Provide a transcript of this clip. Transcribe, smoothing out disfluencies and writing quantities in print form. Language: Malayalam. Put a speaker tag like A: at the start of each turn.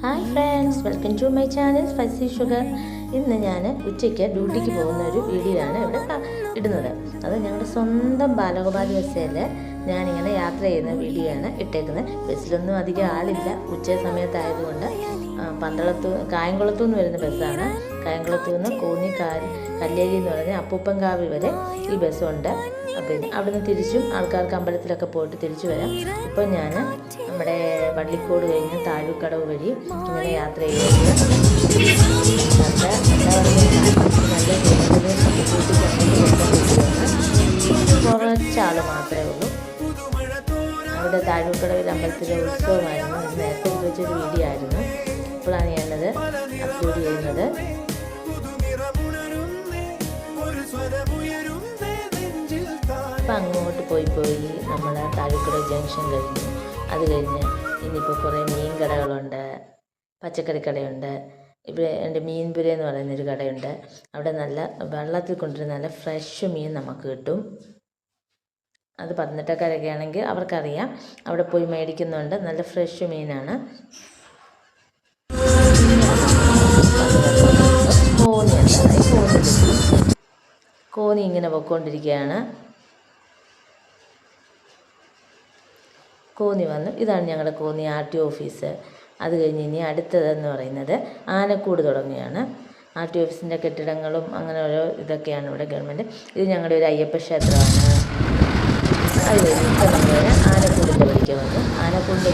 A: Hi friends, welcome to my channel spicy sugar. ഇന്ന് ഞാൻ ഉച്ചയ്ക്ക് ഡ്യൂട്ടിക്ക് പോകുന്ന ഒരു വീഡിയോ ആണ് ഇവിടെ ഇടുന്നത്. അത് ഞങ്ങളുടെ സ്വന്തം ബാലഗോപാൽ ബസ്സിൽ ഞാനിങ്ങനെ യാത്ര ചെയ്യുന്ന വീഡിയോ ആണ് ഇട്ടേക്കുന്നത്. ബസ്സിലൊന്നും അധികം ആളില്ല, ഉച്ച സമയത്തായതുകൊണ്ട്. കായംകുളത്തു നിന്ന് വരുന്ന ബസ്സാണ്. കായംകുളത്തു നിന്ന് കോന്നി കല്ലേരി എന്ന് പറഞ്ഞ അപ്പൂപ്പൻകാവ് വരെ ഈ ബസ്സുണ്ട്. പിന്നെ അവിടുന്ന് തിരിച്ചും ആൾക്കാർക്ക് അമ്പലത്തിലൊക്കെ പോയിട്ട് തിരിച്ചു വരാം. ഇപ്പോൾ ഞാൻ നമ്മുടെ വള്ളിക്കോട് കഴിഞ്ഞ് താഴൂക്കടവ് വഴി ഇങ്ങനെ യാത്ര ചെയ്യുന്നത്. കുറച്ചാൾ മാത്രമേ ഉള്ളൂ. അവിടെ താഴൂക്കടവിൽ അമ്പലത്തിലെ ഉത്സവമായിരുന്നു. നേരത്തെ വെച്ചൊരു വീഡിയോ ആയിരുന്നു. ഇപ്പോഴാണ് ഞാനത് അപ്ലോഡ് ചെയ്യുന്നത്. അപ്പം അങ്ങോട്ട് പോയി നമ്മൾ താഴൂക്കടവ് ജംഗ്ഷൻ കഴിഞ്ഞു. അത് കഴിഞ്ഞ് ഇനിയിപ്പോൾ കുറേ മീൻ കടകളുണ്ട്, പച്ചക്കറി കടയുണ്ട്. ഇവിടെ എൻ്റെ മീൻപുര എന്ന് പറയുന്നൊരു കടയുണ്ട്. അവിടെ നല്ല വെള്ളത്തിൽ കൊണ്ടുവരുന്ന നല്ല ഫ്രഷ് മീൻ നമുക്ക് കിട്ടും. അത് പത്തനംതിട്ടക്കാരൊക്കെ ആണെങ്കിൽ അവർക്കറിയാം. അവിടെ പോയി മേടിക്കുന്നുണ്ട്. നല്ല ഫ്രഷ് മീനാണ്. കോന്നി ഇങ്ങനെ പൊയ്ക്കൊണ്ടിരിക്കുകയാണ്. കോന്നി വന്നു. ഇതാണ് ഞങ്ങളുടെ കോന്നി RTO ഓഫീസ്. അത് കഴിഞ്ഞ് ഇനി അടുത്തതെന്ന് പറയുന്നത് ആനക്കൂട് തുടങ്ങുകയാണ്. RTO ഓഫീസിൻ്റെ കെട്ടിടങ്ങളും അങ്ങനെ ഓരോ ഇതൊക്കെയാണ് ഇവിടെ ഗവൺമെൻറ്. ഇത് ഞങ്ങളുടെ ഒരു അയ്യപ്പ ക്ഷേത്രമാണ്. അത് കഴിഞ്ഞ് ഇപ്പോൾ നമ്മൾ ആനക്കൂടിൻ്റെ വഴിക്ക് വന്നു. ആനക്കൂടിൻ്റെ